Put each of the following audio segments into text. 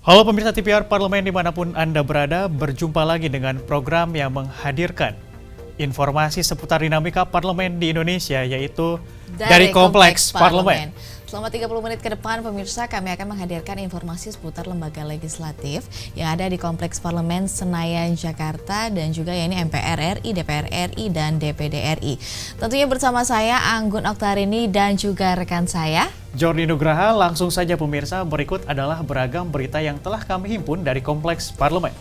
Halo pemirsa TVR Parlemen dimanapun Anda berada, berjumpa lagi dengan program yang menghadirkan informasi seputar dinamika parlemen di Indonesia, yaitu dari Kompleks Parlemen. Selama 30 menit ke depan, pemirsa, kami akan menghadirkan informasi seputar lembaga legislatif yang ada di Kompleks Parlemen Senayan, Jakarta, dan juga yakni MPR RI, DPR RI, dan DPD RI. Tentunya bersama saya, Anggun Oktarini, dan juga rekan saya, Jordi Nugraha. Langsung saja pemirsa, berikut adalah beragam berita yang telah kami himpun dari Kompleks Parlemen.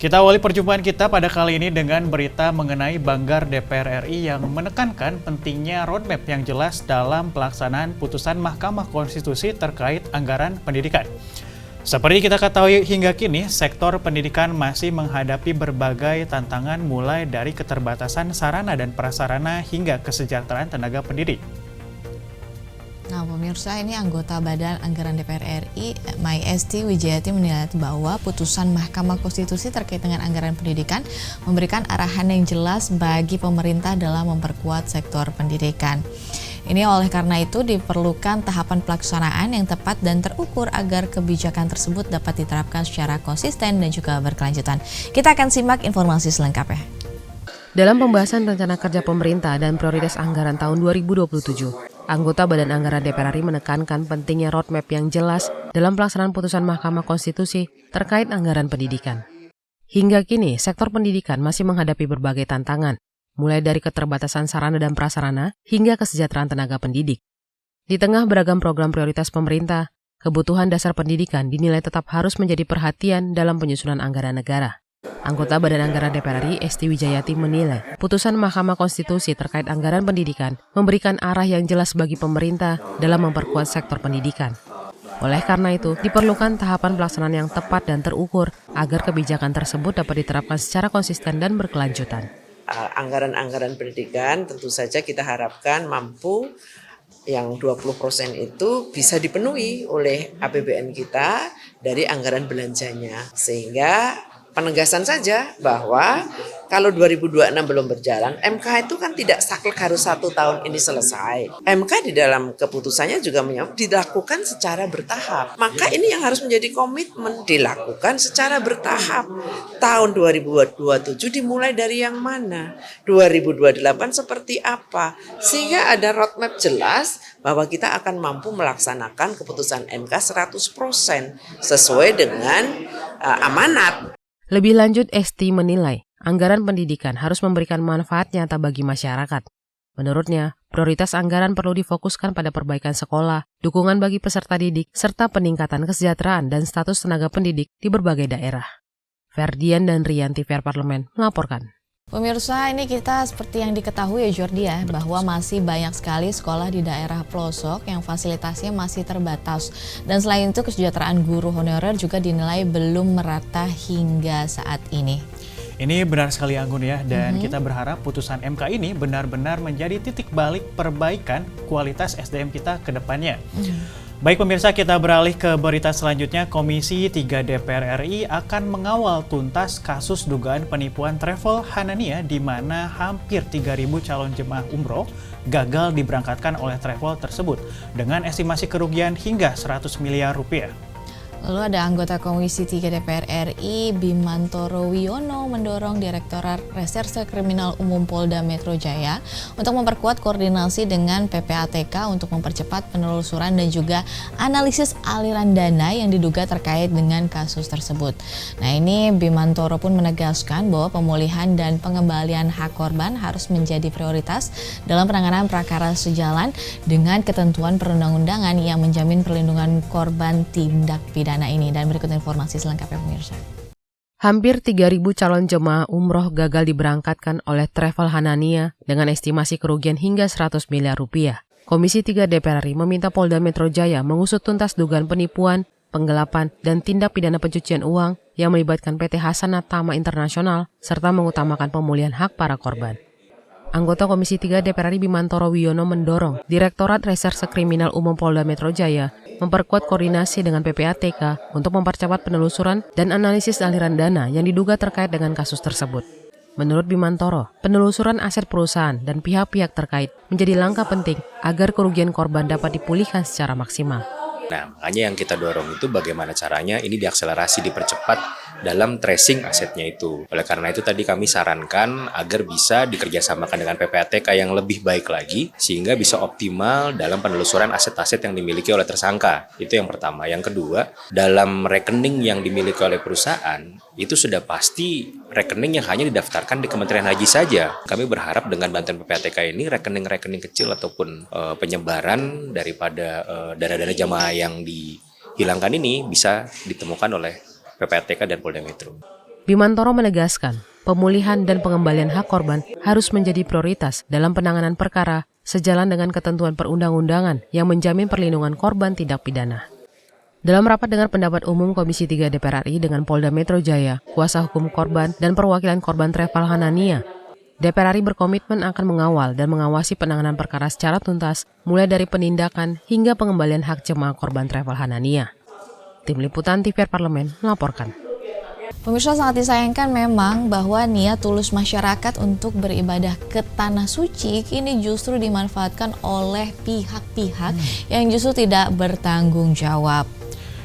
Kita awali perjumpaan kita pada kali ini dengan berita mengenai Banggar DPR RI yang menekankan pentingnya roadmap yang jelas dalam pelaksanaan putusan Mahkamah Konstitusi terkait anggaran pendidikan. Seperti kita ketahui hingga kini, sektor pendidikan masih menghadapi berbagai tantangan mulai dari keterbatasan sarana dan prasarana hingga kesejahteraan tenaga pendidik. Nah pemirsa, ini anggota Badan Anggaran DPR RI, Esti Wijayati menilai bahwa putusan Mahkamah Konstitusi terkait dengan anggaran pendidikan memberikan arahan yang jelas bagi pemerintah dalam memperkuat sektor pendidikan. Ini oleh karena itu diperlukan tahapan pelaksanaan yang tepat dan terukur agar kebijakan tersebut dapat diterapkan secara konsisten dan juga berkelanjutan. Kita akan simak informasi selengkapnya. Dalam pembahasan rencana kerja pemerintah dan prioritas anggaran tahun 2027, anggota Badan Anggaran DPR RI menekankan pentingnya roadmap yang jelas dalam pelaksanaan putusan Mahkamah Konstitusi terkait anggaran pendidikan. Hingga kini, sektor pendidikan masih menghadapi berbagai tantangan, mulai dari keterbatasan sarana dan prasarana hingga kesejahteraan tenaga pendidik. Di tengah beragam program prioritas pemerintah, kebutuhan dasar pendidikan dinilai tetap harus menjadi perhatian dalam penyusunan anggaran negara. Anggota Badan Anggaran DPR RI, Esti Wijayati menilai putusan Mahkamah Konstitusi terkait anggaran pendidikan memberikan arah yang jelas bagi pemerintah dalam memperkuat sektor pendidikan. Oleh karena itu, diperlukan tahapan pelaksanaan yang tepat dan terukur agar kebijakan tersebut dapat diterapkan secara konsisten dan berkelanjutan. Anggaran-anggaran pendidikan tentu saja kita harapkan mampu yang 20% itu bisa dipenuhi oleh APBN kita dari anggaran belanjanya, sehingga penegasan saja bahwa kalau 2026 belum berjalan, MK itu kan tidak saklek harus 1 tahun ini selesai. MK di dalam keputusannya juga menyebut dilakukan secara bertahap. Maka ini yang harus menjadi komitmen, dilakukan secara bertahap. Tahun 2027 dimulai dari yang mana? 2028 seperti apa? Sehingga ada roadmap jelas bahwa kita akan mampu melaksanakan keputusan MK 100% sesuai dengan amanat. Lebih lanjut, Esti menilai anggaran pendidikan harus memberikan manfaat nyata bagi masyarakat. Menurutnya, prioritas anggaran perlu difokuskan pada perbaikan sekolah, dukungan bagi peserta didik, serta peningkatan kesejahteraan dan status tenaga pendidik di berbagai daerah. Ferdian dan Rian TVR Parlemen melaporkan. Pemirsa, ini kita seperti yang diketahui ya Jordi ya, bahwa masih banyak sekali sekolah di daerah pelosok yang fasilitasnya masih terbatas. Dan selain itu kesejahteraan guru honorer juga dinilai belum merata hingga saat ini. Ini benar sekali Anggun ya, dan kita berharap putusan MK ini benar-benar menjadi titik balik perbaikan kualitas SDM kita ke depannya. Baik pemirsa, kita beralih ke berita selanjutnya. Komisi 3 DPR RI akan mengawal tuntas kasus dugaan penipuan travel Hanania di mana hampir 3.000 calon jemaah umroh gagal diberangkatkan oleh travel tersebut dengan estimasi kerugian hingga 100 miliar rupiah. Lalu ada anggota Komisi 3 DPR RI, Bimantoro Wiono, mendorong Direktorat Reserse Kriminal Umum Polda Metro Jaya untuk memperkuat koordinasi dengan PPATK untuk mempercepat penelusuran dan juga analisis aliran dana yang diduga terkait dengan kasus tersebut. Nah ini Bimantoro pun menegaskan bahwa pemulihan dan pengembalian hak korban harus menjadi prioritas dalam penanganan perkara sejalan dengan ketentuan perundang-undangan yang menjamin perlindungan korban tindak pidana ini. Dan berikut informasi selengkapnya pemirsa. Hampir 3.000 calon jemaah umroh gagal diberangkatkan oleh Travel Hanania dengan estimasi kerugian hingga 100 miliar rupiah. Komisi 3 DPR RI meminta Polda Metro Jaya mengusut tuntas dugaan penipuan, penggelapan, dan tindak pidana pencucian uang yang melibatkan PT Hasanat Tama Internasional serta mengutamakan pemulihan hak para korban. Anggota Komisi 3 DPR RI Bimantoro Wiono mendorong Direktorat Reserse Kriminal Umum Polda Metro Jaya memperkuat koordinasi dengan PPATK untuk mempercepat penelusuran dan analisis aliran dana yang diduga terkait dengan kasus tersebut. Menurut Bimantoro, penelusuran aset perusahaan dan pihak-pihak terkait menjadi langkah penting agar kerugian korban dapat dipulihkan secara maksimal. Nah, makanya yang kita dorong itu bagaimana caranya ini diakselerasi, dipercepat dalam tracing asetnya itu. Oleh karena itu tadi kami sarankan agar bisa dikerjasamakan dengan PPATK yang lebih baik lagi sehingga bisa optimal dalam penelusuran aset-aset yang dimiliki oleh tersangka. Itu yang pertama. Yang kedua, dalam rekening yang dimiliki oleh perusahaan itu sudah pasti rekening yang hanya didaftarkan di Kementerian Haji saja. Kami berharap dengan bantuan PPATK ini rekening-rekening kecil ataupun penyebaran daripada dana-dana jamaah yang dihilangkan ini bisa ditemukan oleh PPATK dan Polda Metro. Bimantoro menegaskan, pemulihan dan pengembalian hak korban harus menjadi prioritas dalam penanganan perkara sejalan dengan ketentuan perundang-undangan yang menjamin perlindungan korban tindak pidana. Dalam rapat dengar pendapat umum Komisi 3 DPR RI dengan Polda Metro Jaya, kuasa hukum korban dan perwakilan korban Travel Hanania, DPR RI berkomitmen akan mengawal dan mengawasi penanganan perkara secara tuntas, mulai dari penindakan hingga pengembalian hak jemaah korban Travel Hanania. Tim Liputan TVR Parlemen melaporkan. Pemirsa, sangat disayangkan memang bahwa niat tulus masyarakat untuk beribadah ke Tanah Suci kini justru dimanfaatkan oleh pihak-pihak yang justru tidak bertanggung jawab.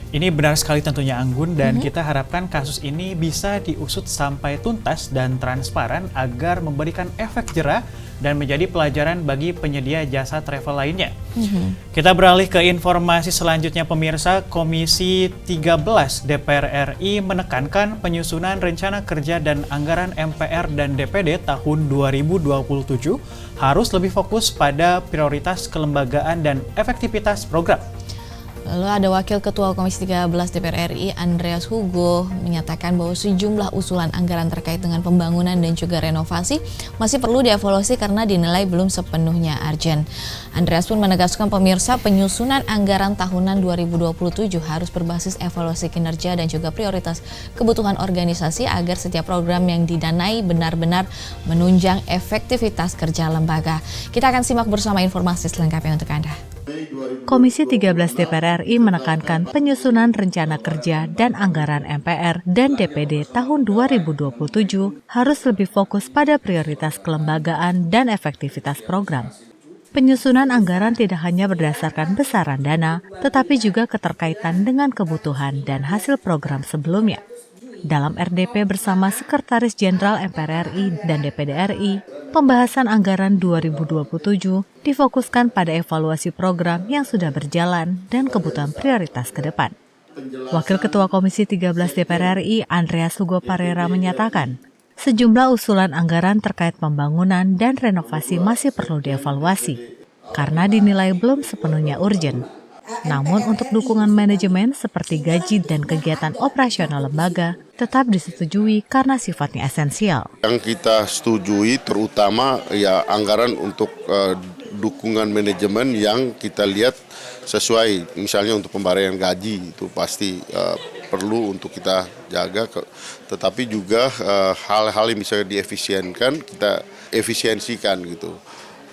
Ini benar sekali tentunya Anggun, dan kita harapkan kasus ini bisa diusut sampai tuntas dan transparan agar memberikan efek jera dan menjadi pelajaran bagi penyedia jasa travel lainnya. Kita beralih ke informasi selanjutnya pemirsa. Komisi 13 DPR RI menekankan penyusunan rencana kerja dan anggaran MPR dan DPD tahun 2027 harus lebih fokus pada prioritas kelembagaan dan efektivitas program. Lalu ada Wakil Ketua Komisi 13 DPR RI Andreas Hugo menyatakan bahwa sejumlah usulan anggaran terkait dengan pembangunan dan juga renovasi masih perlu dievaluasi karena dinilai belum sepenuhnya urgent. Andreas pun menegaskan pemirsa, penyusunan anggaran tahunan 2027 harus berbasis evaluasi kinerja dan juga prioritas kebutuhan organisasi agar setiap program yang didanai benar-benar menunjang efektivitas kerja lembaga. Kita akan simak bersama informasi selengkapnya untuk Anda. Komisi 13 DPR RI menekankan penyusunan rencana kerja dan anggaran MPR dan DPD tahun 2027 harus lebih fokus pada prioritas kelembagaan dan efektivitas program. Penyusunan anggaran tidak hanya berdasarkan besaran dana, tetapi juga keterkaitan dengan kebutuhan dan hasil program sebelumnya. Dalam RDP bersama Sekretaris Jenderal MPR RI dan DPD RI, pembahasan anggaran 2027 difokuskan pada evaluasi program yang sudah berjalan dan kebutuhan prioritas ke depan. Wakil Ketua Komisi 13 DPR RI Andreas Hugo Parera menyatakan, sejumlah usulan anggaran terkait pembangunan dan renovasi masih perlu dievaluasi, karena dinilai belum sepenuhnya urgent. Namun untuk dukungan manajemen seperti gaji dan kegiatan operasional lembaga tetap disetujui karena sifatnya esensial. Yang kita setujui terutama ya anggaran untuk dukungan manajemen yang kita lihat sesuai, misalnya untuk pembayaran gaji itu pasti perlu untuk kita jaga, tetapi juga hal-hal yang bisa diefisienkan kita efisiensikan gitu.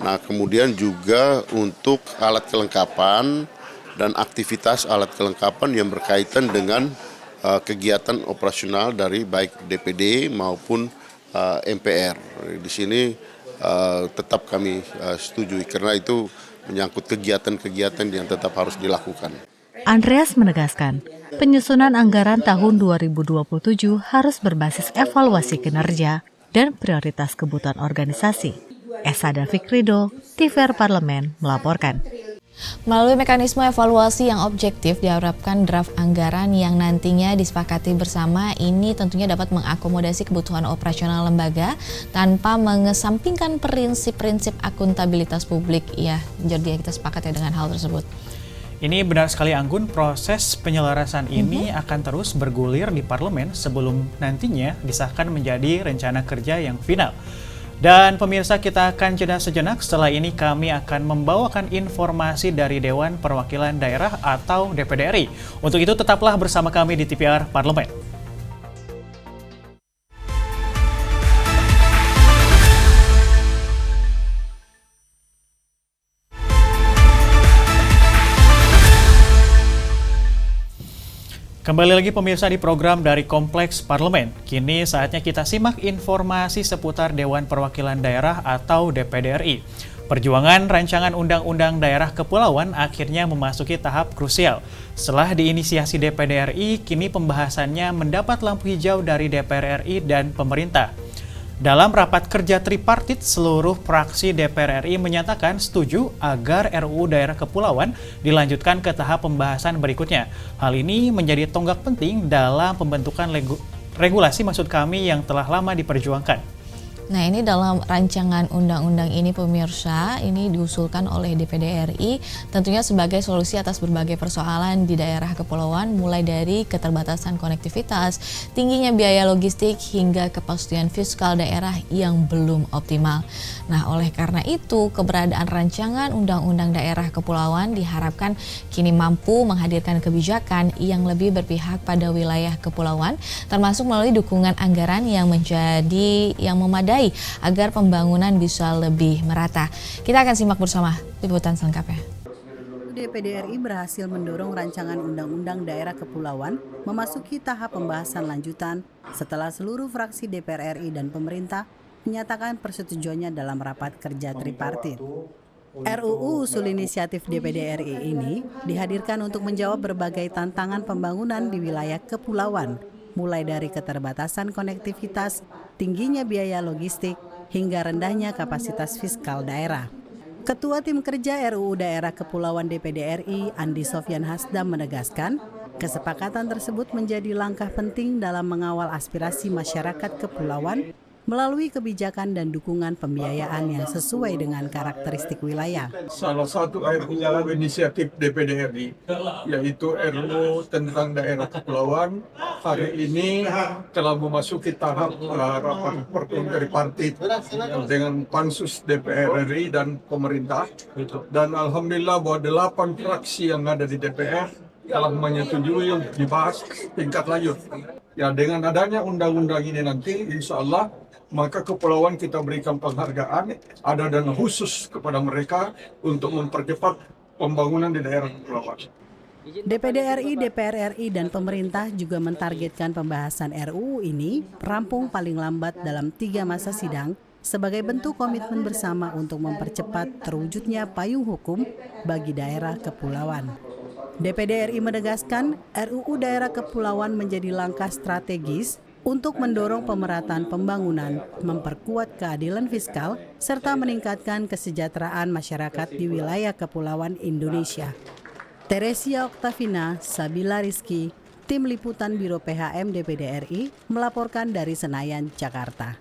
Nah kemudian juga untuk alat kelengkapan dan aktivitas alat kelengkapan yang berkaitan dengan kegiatan operasional dari baik DPD maupun MPR. Di sini tetap kami setujui karena itu menyangkut kegiatan-kegiatan yang tetap harus dilakukan. Andreas menegaskan, penyusunan anggaran tahun 2027 harus berbasis evaluasi kinerja dan prioritas kebutuhan organisasi. Esa dan Fikrido, TVR Parlemen melaporkan. Melalui mekanisme evaluasi yang objektif, diharapkan draft anggaran yang nantinya disepakati bersama ini tentunya dapat mengakomodasi kebutuhan operasional lembaga tanpa mengesampingkan prinsip-prinsip akuntabilitas publik. Ya, jadi kita sepakat ya dengan hal tersebut. Ini benar sekali Anggun, proses penyelarasan ini akan terus bergulir di parlemen sebelum nantinya disahkan menjadi rencana kerja yang final. Dan pemirsa, kita akan jeda sejenak. Setelah ini kami akan membawakan informasi dari Dewan Perwakilan Daerah atau DPD RI. Untuk itu tetaplah bersama kami di TVR Parlemen. Kembali lagi pemirsa di program dari Kompleks Parlemen. Kini saatnya kita simak informasi seputar Dewan Perwakilan Daerah atau DPD RI. Perjuangan rancangan Undang-Undang Daerah Kepulauan akhirnya memasuki tahap krusial. Setelah diinisiasi DPD RI, kini pembahasannya mendapat lampu hijau dari DPR RI dan pemerintah. Dalam rapat kerja tripartit, seluruh fraksi DPR RI menyatakan setuju agar RUU Daerah Kepulauan dilanjutkan ke tahap pembahasan berikutnya. Hal ini menjadi tonggak penting dalam pembentukan regulasi yang telah lama diperjuangkan. Nah, ini dalam rancangan undang-undang ini pemirsa, ini diusulkan oleh DPD RI tentunya sebagai solusi atas berbagai persoalan di daerah kepulauan, mulai dari keterbatasan konektivitas, tingginya biaya logistik, hingga kepastian fiskal daerah yang belum optimal. Nah, oleh karena itu, keberadaan rancangan undang-undang daerah kepulauan diharapkan kini mampu menghadirkan kebijakan yang lebih berpihak pada wilayah kepulauan, termasuk melalui dukungan anggaran yang memadai agar pembangunan bisa lebih merata. Kita akan simak bersama liputan selengkapnya. DPD RI berhasil mendorong rancangan Undang-Undang Daerah Kepulauan memasuki tahap pembahasan lanjutan setelah seluruh fraksi DPR RI dan pemerintah menyatakan persetujuannya dalam rapat kerja tripartit. RUU usul inisiatif DPD RI ini dihadirkan untuk menjawab berbagai tantangan pembangunan di wilayah kepulauan, mulai dari keterbatasan konektivitas, tingginya biaya logistik, hingga rendahnya kapasitas fiskal daerah. Ketua Tim Kerja RUU Daerah Kepulauan DPD RI, Andi Sofyan Hasdam menegaskan, kesepakatan tersebut menjadi langkah penting dalam mengawal aspirasi masyarakat kepulauan melalui kebijakan dan dukungan pembiayaan yang sesuai dengan karakteristik wilayah. Salah satu RUU inisiatif DPD RI, yaitu RUU tentang daerah kepulauan, hari ini telah memasuki tahap rapat tripartit dengan pansus DPR RI dan pemerintah. Dan alhamdulillah bahwa 8 fraksi yang ada di DPR telah menyetujui untuk dibahas tingkat lanjut. Ya, dengan adanya undang-undang ini nanti, insya Allah, maka kepulauan kita berikan penghargaan, ada dana khusus kepada mereka untuk mempercepat pembangunan di daerah kepulauan. DPD RI, DPR RI, dan pemerintah juga mentargetkan pembahasan RUU ini rampung paling lambat dalam 3 masa sidang sebagai bentuk komitmen bersama untuk mempercepat terwujudnya payung hukum bagi daerah kepulauan. DPD RI menegaskan RUU Daerah Kepulauan menjadi langkah strategis untuk mendorong pemerataan pembangunan, memperkuat keadilan fiskal, serta meningkatkan kesejahteraan masyarakat di wilayah kepulauan Indonesia. Teresia Oktavina, Sabila Rizky, Tim Liputan Biro PHM DPD RI, melaporkan dari Senayan, Jakarta.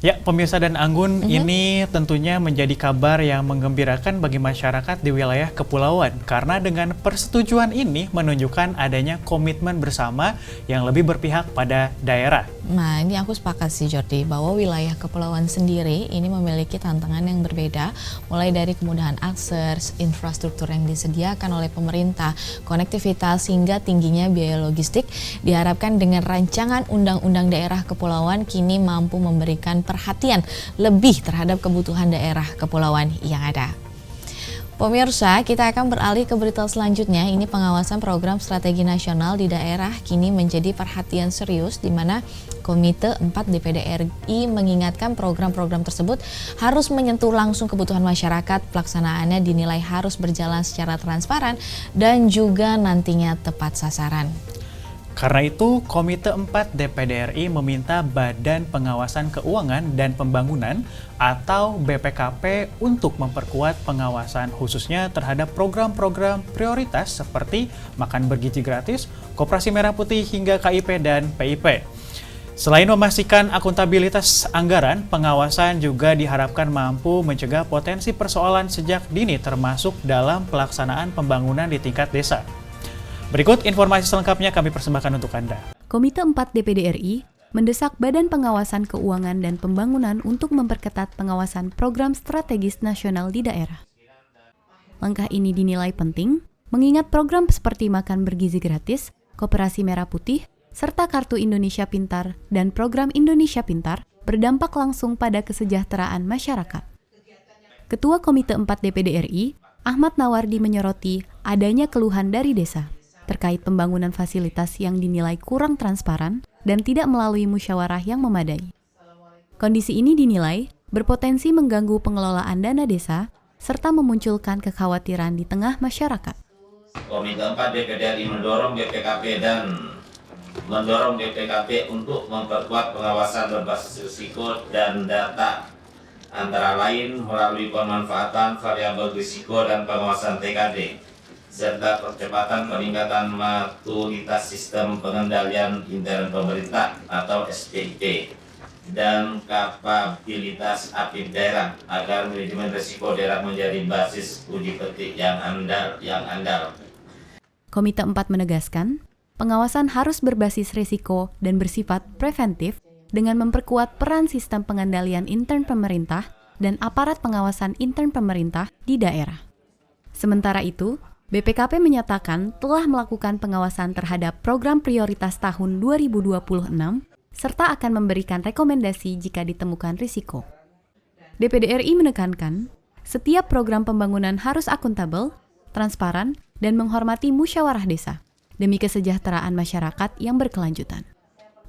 Ya, pemirsa dan Anggun, ini tentunya menjadi kabar yang menggembirakan bagi masyarakat di wilayah kepulauan. Karena dengan persetujuan ini menunjukkan adanya komitmen bersama yang lebih berpihak pada daerah. Nah, ini aku sepakat sih Jordi, bahwa wilayah kepulauan sendiri ini memiliki tantangan yang berbeda, mulai dari kemudahan akses, infrastruktur yang disediakan oleh pemerintah, konektivitas, hingga tingginya biaya logistik. Diharapkan dengan rancangan Undang-Undang Daerah Kepulauan kini mampu memberikan perhatian lebih terhadap kebutuhan daerah kepulauan yang ada. Pemirsa, kita akan beralih ke berita selanjutnya. Ini pengawasan program strategi nasional di daerah kini menjadi perhatian serius, di mana Komite 4 DPD RI mengingatkan program-program tersebut harus menyentuh langsung kebutuhan masyarakat. Pelaksanaannya dinilai harus berjalan secara transparan dan juga nantinya tepat sasaran. Karena itu, Komite 4 DPD RI meminta Badan Pengawasan Keuangan dan Pembangunan atau BPKP untuk memperkuat pengawasan khususnya terhadap program-program prioritas seperti makan bergizi gratis, Koperasi Merah Putih hingga KIP dan PIP. Selain memastikan akuntabilitas anggaran, pengawasan juga diharapkan mampu mencegah potensi persoalan sejak dini termasuk dalam pelaksanaan pembangunan di tingkat desa. Berikut informasi selengkapnya kami persembahkan untuk Anda. Komite 4 DPD RI mendesak Badan Pengawasan Keuangan dan Pembangunan untuk memperketat pengawasan program strategis nasional di daerah. Langkah ini dinilai penting, mengingat program seperti makan bergizi gratis, Koperasi Merah Putih, serta Kartu Indonesia Pintar dan program Indonesia Pintar berdampak langsung pada kesejahteraan masyarakat. Ketua Komite 4 DPD RI, Ahmad Nawardi menyoroti adanya keluhan dari desa, terkait pembangunan fasilitas yang dinilai kurang transparan dan tidak melalui musyawarah yang memadai. Kondisi ini dinilai berpotensi mengganggu pengelolaan dana desa serta memunculkan kekhawatiran di tengah masyarakat. Komite 4 DPD RI mendorong BPKP untuk memperkuat pengawasan berbasis risiko dan data, antara lain melalui pemanfaatan variabel risiko dan pengawasan TKD, serta percepatan peningkatan maturitas sistem pengendalian intern pemerintah atau SPIP dan kapabilitas APIP daerah agar manajemen risiko daerah menjadi basis uji petik yang andal. Komite 4 menegaskan, pengawasan harus berbasis risiko dan bersifat preventif dengan memperkuat peran sistem pengendalian intern pemerintah dan aparat pengawasan intern pemerintah di daerah. Sementara itu, BPKP menyatakan telah melakukan pengawasan terhadap program prioritas tahun 2026 serta akan memberikan rekomendasi jika ditemukan risiko. DPD RI menekankan, setiap program pembangunan harus akuntabel, transparan, dan menghormati musyawarah desa demi kesejahteraan masyarakat yang berkelanjutan.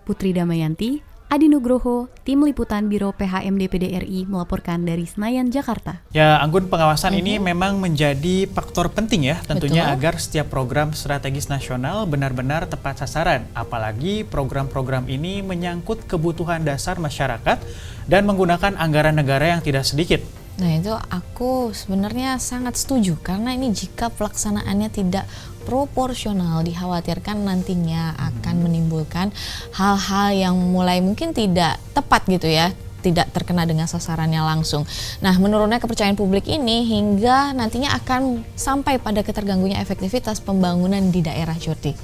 Putri Damayanti, Adi Nugroho, Tim Liputan Biro PHM DPD RI melaporkan dari Senayan, Jakarta. Ya, Anggun, pengawasan ini memang menjadi faktor penting ya tentunya. Betul. Agar setiap program strategis nasional benar-benar tepat sasaran. Apalagi program-program ini menyangkut kebutuhan dasar masyarakat dan menggunakan anggaran negara yang tidak sedikit. Nah, itu aku sebenarnya sangat setuju karena ini jika pelaksanaannya tidak proporsional dikhawatirkan nantinya akan menimbulkan hal-hal yang mulai mungkin tidak tepat gitu ya, tidak terkena dengan sasarannya langsung. Nah, menurunnya kepercayaan publik ini hingga nantinya akan sampai pada keterganggunya efektivitas pembangunan di daerah, Jordi.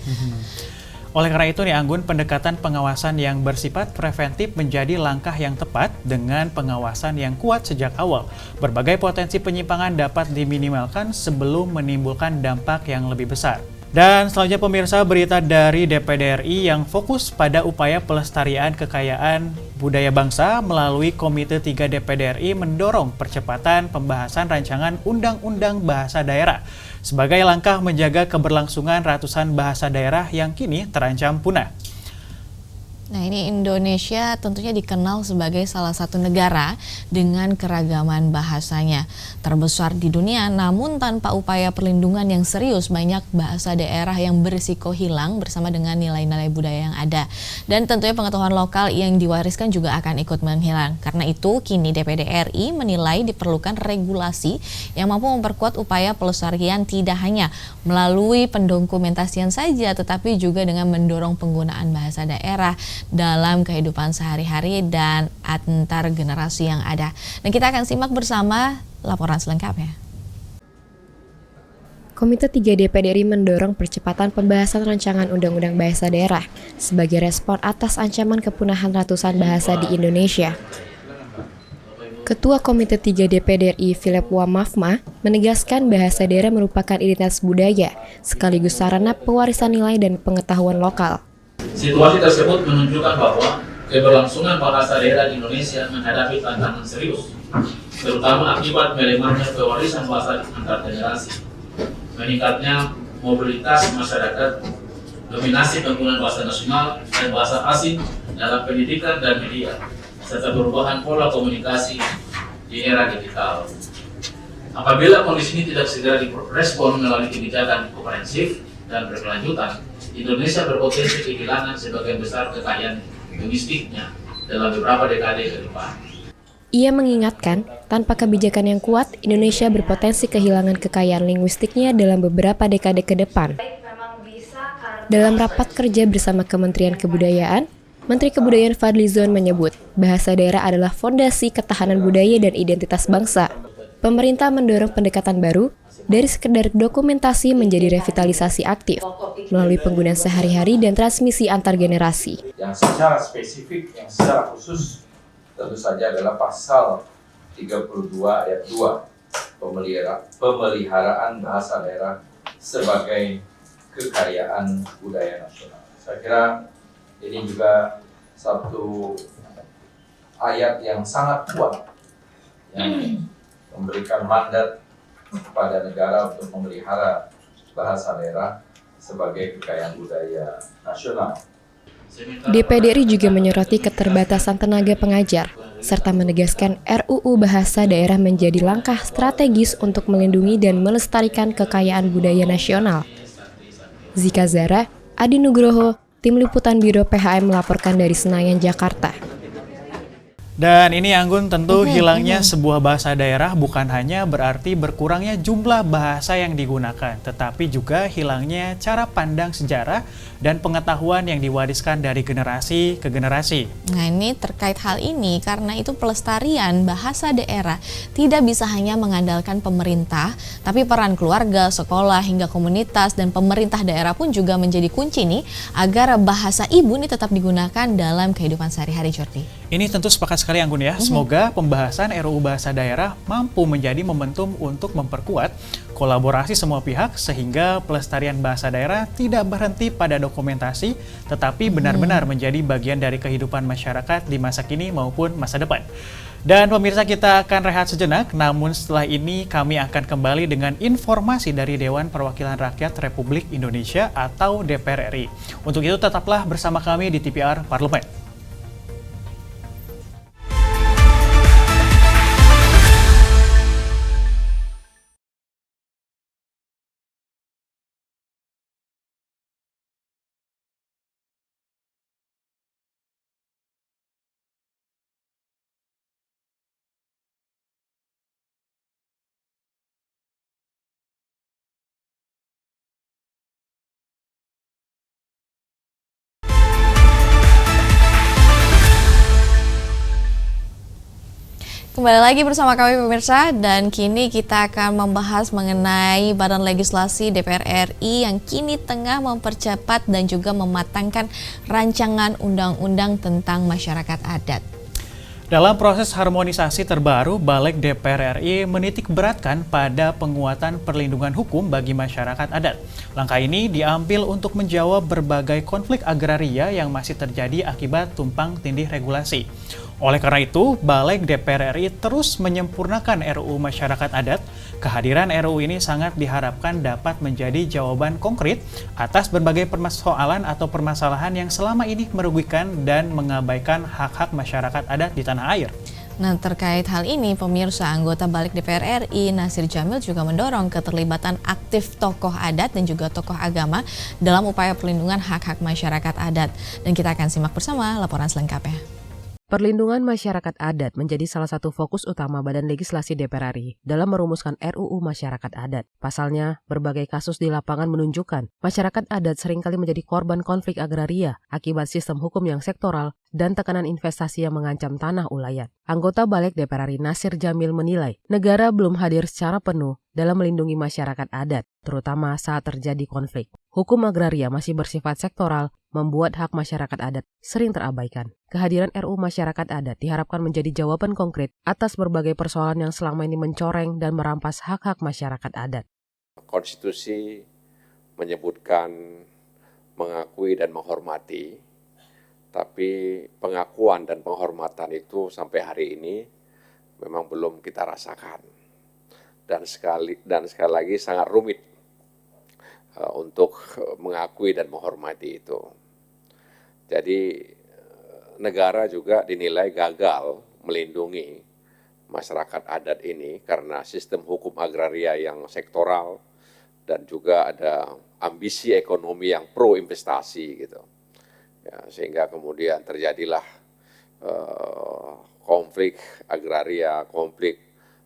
Oleh karena itu nih Anggun, pendekatan pengawasan yang bersifat preventif menjadi langkah yang tepat dengan pengawasan yang kuat sejak awal. Berbagai potensi penyimpangan dapat diminimalkan sebelum menimbulkan dampak yang lebih besar. Dan selanjutnya pemirsa, berita dari DPD RI yang fokus pada upaya pelestarian kekayaan budaya bangsa melalui Komite 3 DPD RI mendorong percepatan pembahasan rancangan Undang-Undang Bahasa Daerah sebagai langkah menjaga keberlangsungan ratusan bahasa daerah yang kini terancam punah. Nah, ini Indonesia tentunya dikenal sebagai salah satu negara dengan keragaman bahasanya terbesar di dunia, namun tanpa upaya perlindungan yang serius, banyak bahasa daerah yang berisiko hilang bersama dengan nilai-nilai budaya yang ada. Dan tentunya pengetahuan lokal yang diwariskan juga akan ikut menghilang. Karena itu, kini DPD RI menilai diperlukan regulasi yang mampu memperkuat upaya pelestarian tidak hanya melalui pendokumentasian saja, tetapi juga dengan mendorong penggunaan bahasa daerah dalam kehidupan sehari-hari dan antar generasi yang ada. Dan kita akan simak bersama laporan selengkapnya. Komite 3 DPD RI mendorong percepatan pembahasan rancangan Undang-Undang Bahasa Daerah sebagai respon atas ancaman kepunahan ratusan bahasa di Indonesia. Ketua Komite 3 DPD RI Philip Wamafma menegaskan bahasa daerah merupakan identitas budaya sekaligus sarana pewarisan nilai dan pengetahuan lokal. Situasi tersebut menunjukkan bahwa keberlangsungan bahasa daerah di Indonesia menghadapi tantangan serius, terutama akibat melemahnya pewarisan bahasa antar generasi, meningkatnya mobilitas masyarakat, dominasi penggunaan bahasa nasional dan bahasa asing dalam pendidikan dan media, serta perubahan pola komunikasi di era digital. Apabila kondisi ini tidak segera direspon melalui kebijakan komprehensif dan berkelanjutan, Indonesia berpotensi kehilangan sebagian besar kekayaan linguistiknya dalam beberapa dekade ke depan. Ia mengingatkan, tanpa kebijakan yang kuat, Indonesia berpotensi kehilangan kekayaan linguistiknya dalam beberapa dekade ke depan. Dalam rapat kerja bersama Kementerian Kebudayaan, Menteri Kebudayaan Fadlizon menyebut, bahasa daerah adalah fondasi ketahanan budaya dan identitas bangsa. Pemerintah mendorong pendekatan baru, dari sekedar dokumentasi menjadi revitalisasi aktif, melalui penggunaan sehari-hari dan transmisi antar generasi. Yang secara spesifik, yang secara khusus, tentu saja adalah pasal 32 ayat 2, pemeliharaan bahasa daerah sebagai kekayaan budaya nasional. Saya kira ini juga satu ayat yang sangat kuat, yang memberikan mandat kepada negara untuk memelihara bahasa daerah sebagai kekayaan budaya nasional. DPD RI juga menyoroti keterbatasan tenaga pengajar, serta menegaskan RUU Bahasa Daerah menjadi langkah strategis untuk melindungi dan melestarikan kekayaan budaya nasional. Zika Zara, Adi Nugroho, Tim Liputan Biro PHM melaporkan dari Senayan, Jakarta. Dan ini Anggun, tentu hilangnya sebuah bahasa daerah bukan hanya berarti berkurangnya jumlah bahasa yang digunakan, tetapi juga hilangnya cara pandang sejarah dan pengetahuan yang diwariskan dari generasi ke generasi. Nah, ini terkait hal ini karena itu pelestarian bahasa daerah tidak bisa hanya mengandalkan pemerintah, tapi peran keluarga, sekolah, hingga komunitas dan pemerintah daerah pun juga menjadi kunci nih agar bahasa ibu ini tetap digunakan dalam kehidupan sehari-hari, Jordi. Ini tentu sepakat sekali Anggun ya. Semoga pembahasan RUU Bahasa Daerah mampu menjadi momentum untuk memperkuat kolaborasi semua pihak sehingga pelestarian bahasa daerah tidak berhenti pada dokumentasi, tetapi benar-benar menjadi bagian dari kehidupan masyarakat di masa kini maupun masa depan. Dan pemirsa, kita akan rehat sejenak, namun setelah ini kami akan kembali dengan informasi dari Dewan Perwakilan Rakyat Republik Indonesia atau DPR RI. Untuk itu tetaplah bersama kami di TPR Parlemen. Kembali lagi bersama kami pemirsa, dan kini kita akan membahas mengenai Badan Legislasi DPR RI yang kini tengah mempercepat dan juga mematangkan rancangan undang-undang tentang masyarakat adat. Dalam proses harmonisasi terbaru, Balik DPR RI menitik beratkan pada penguatan perlindungan hukum bagi masyarakat adat. Langkah ini diambil untuk menjawab berbagai konflik agraria yang masih terjadi akibat tumpang tindih regulasi. Oleh karena itu, Balik DPR RI terus menyempurnakan RUU Masyarakat Adat. Kehadiran RUU ini sangat diharapkan dapat menjadi jawaban konkret atas berbagai persoalan atau permasalahan yang selama ini merugikan dan mengabaikan hak-hak masyarakat adat di tanah air. Nah, terkait hal ini, pemirsa, anggota Balik DPR RI Nasir Jamil juga mendorong keterlibatan aktif tokoh adat dan juga tokoh agama dalam upaya perlindungan hak-hak masyarakat adat. Dan kita akan simak bersama laporan selengkapnya. Perlindungan masyarakat adat menjadi salah satu fokus utama Badan Legislasi DPR RI dalam merumuskan RUU Masyarakat Adat. Pasalnya, berbagai kasus di lapangan menunjukkan masyarakat adat seringkali menjadi korban konflik agraria akibat sistem hukum yang sektoral dan tekanan investasi yang mengancam tanah ulayat. Anggota Balik DPR RI Nasir Jamil menilai, negara belum hadir secara penuh dalam melindungi masyarakat adat, terutama saat terjadi konflik. Hukum agraria masih bersifat sektoral, membuat hak masyarakat adat sering terabaikan. Kehadiran RUU Masyarakat Adat diharapkan menjadi jawaban konkret atas berbagai persoalan yang selama ini mencoreng dan merampas hak-hak masyarakat adat. Konstitusi menyebutkan mengakui dan menghormati, tapi pengakuan dan penghormatan itu sampai hari ini memang belum kita rasakan. Dan sekali lagi sangat rumit untuk mengakui dan menghormati itu. Jadi negara juga dinilai gagal melindungi masyarakat adat ini karena sistem hukum agraria yang sektoral dan juga ada ambisi ekonomi yang pro investasi gitu. Ya, sehingga kemudian terjadilah konflik agraria, konflik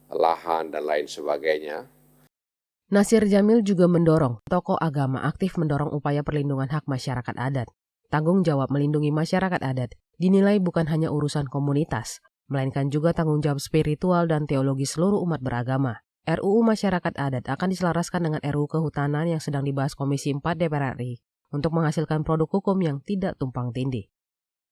lahan dan lain sebagainya. Nasir Jamil juga mendorong tokoh agama aktif mendorong upaya perlindungan hak masyarakat adat. Tanggung jawab melindungi masyarakat adat dinilai bukan hanya urusan komunitas, melainkan juga tanggung jawab spiritual dan teologi seluruh umat beragama. RUU Masyarakat Adat akan diselaraskan dengan RUU Kehutanan yang sedang dibahas Komisi 4 DPR RI untuk menghasilkan produk hukum yang tidak tumpang tindih.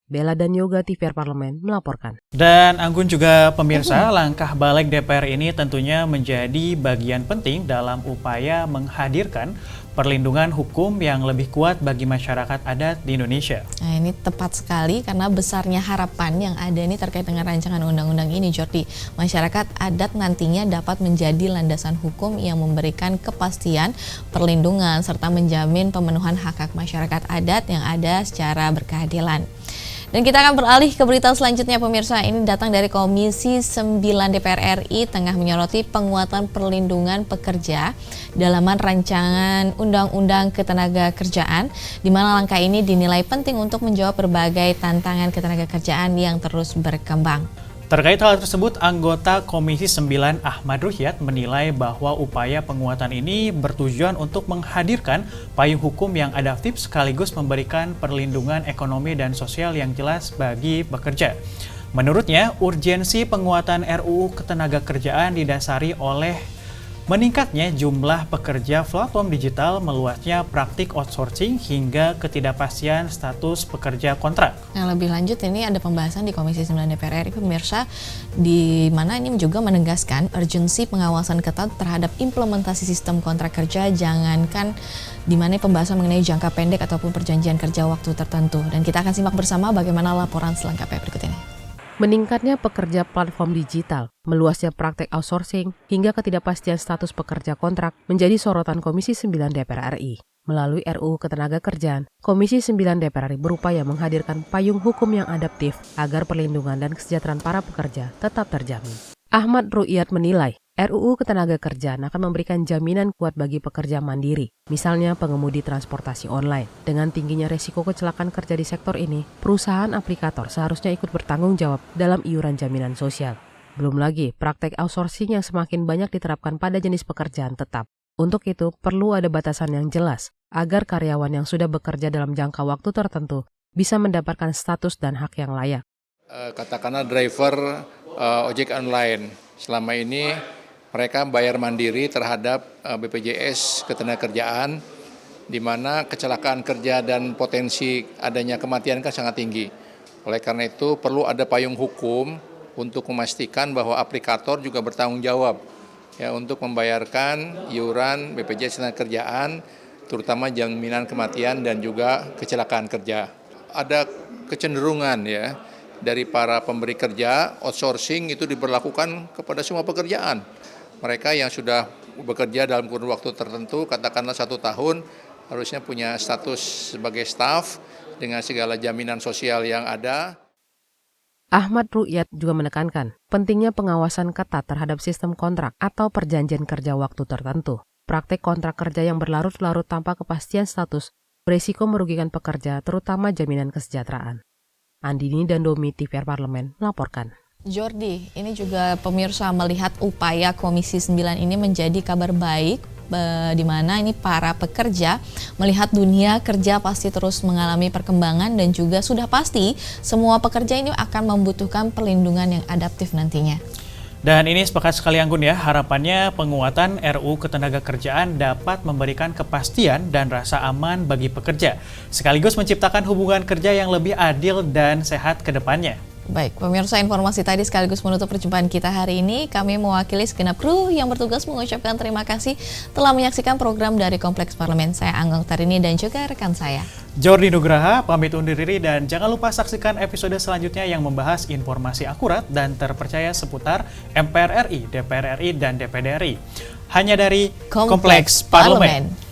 Bella dan Yoga, TVR Parlemen melaporkan. Dan Anggun juga pemirsa, langkah balik DPR ini tentunya menjadi bagian penting dalam upaya menghadirkan perlindungan hukum yang lebih kuat bagi masyarakat adat di Indonesia. Nah, ini tepat sekali karena besarnya harapan yang ada ini terkait dengan rancangan undang-undang ini, Jordi. Masyarakat adat nantinya dapat menjadi landasan hukum yang memberikan kepastian, perlindungan, serta menjamin pemenuhan hak-hak masyarakat adat yang ada secara berkeadilan. Dan kita akan beralih ke berita selanjutnya pemirsa. Ini datang dari Komisi 9 DPR RI tengah menyoroti penguatan perlindungan pekerja dalaman rancangan Undang-Undang Ketenagakerjaan, di mana langkah ini dinilai penting untuk menjawab berbagai tantangan ketenagakerjaan yang terus berkembang. Terkait hal tersebut, anggota Komisi 9 Ahmad Ruhyat menilai bahwa upaya penguatan ini bertujuan untuk menghadirkan payung hukum yang adaptif sekaligus memberikan perlindungan ekonomi dan sosial yang jelas bagi pekerja. Menurutnya, urgensi penguatan RUU Ketenagakerjaan didasari oleh meningkatnya jumlah pekerja platform digital, meluasnya praktik outsourcing, hingga ketidakpastian status pekerja kontrak. Nah, lebih lanjut ini ada pembahasan di Komisi 9 DPR RI pemirsa, di mana ini juga menegaskan urgensi pengawasan ketat terhadap implementasi sistem kontrak kerja, jangankan di mana pembahasan mengenai jangka pendek ataupun perjanjian kerja waktu tertentu. Dan kita akan simak bersama bagaimana laporan selengkapnya berikut ini. Meningkatnya pekerja platform digital, meluasnya praktek outsourcing, hingga ketidakpastian status pekerja kontrak menjadi sorotan Komisi 9 DPR RI. Melalui RUU Ketenagakerjaan, Komisi 9 DPR RI berupaya menghadirkan payung hukum yang adaptif agar perlindungan dan kesejahteraan para pekerja tetap terjamin. Ahmad Ruhyat menilai, RUU Ketenagakerjaan akan memberikan jaminan kuat bagi pekerja mandiri, misalnya pengemudi transportasi online. Dengan tingginya resiko kecelakaan kerja di sektor ini, perusahaan aplikator seharusnya ikut bertanggung jawab dalam iuran jaminan sosial. Belum lagi praktek outsourcing yang semakin banyak diterapkan pada jenis pekerjaan tetap. Untuk itu, perlu ada batasan yang jelas, agar karyawan yang sudah bekerja dalam jangka waktu tertentu bisa mendapatkan status dan hak yang layak. Katakanlah driver ojek online, selama ini mereka bayar mandiri terhadap BPJS Ketenagakerjaan, di mana kecelakaan kerja dan potensi adanya kematian kan sangat tinggi. Oleh karena itu perlu ada payung hukum untuk memastikan bahwa aplikator juga bertanggung jawab ya untuk membayarkan iuran BPJS Ketenagakerjaan, terutama jaminan kematian dan juga kecelakaan kerja. Ada kecenderungan ya dari para pemberi kerja, outsourcing itu diberlakukan kepada semua pekerjaan. Mereka yang sudah bekerja dalam kurun waktu tertentu, katakanlah 1 tahun, harusnya punya status sebagai staf dengan segala jaminan sosial yang ada. Ahmad Ruhyat juga menekankan pentingnya pengawasan ketat terhadap sistem kontrak atau perjanjian kerja waktu tertentu. Praktek kontrak kerja yang berlarut-larut tanpa kepastian status berisiko merugikan pekerja, terutama jaminan kesejahteraan. Andini dan Domi, TVR Parlemen melaporkan. Jordi, ini juga pemirsa melihat upaya Komisi 9 ini menjadi kabar baik, di mana ini para pekerja melihat dunia kerja pasti terus mengalami perkembangan dan juga sudah pasti semua pekerja ini akan membutuhkan perlindungan yang adaptif nantinya. Dan ini sepakat sekali Anggun ya, harapannya penguatan RUU Ketenagakerjaan dapat memberikan kepastian dan rasa aman bagi pekerja, sekaligus menciptakan hubungan kerja yang lebih adil dan sehat ke depannya. Baik, pemirsa, informasi tadi sekaligus menutup perjumpaan kita hari ini. Kami mewakili segenap kru yang bertugas mengucapkan terima kasih telah menyaksikan program dari Kompleks Parlemen. Saya Anggung Tarini dan juga rekan saya Jordi Nugraha, pamit undur diri dan jangan lupa saksikan episode selanjutnya yang membahas informasi akurat dan terpercaya seputar MPR RI, DPR RI, dan DPD RI. Hanya dari Kompleks Parlemen.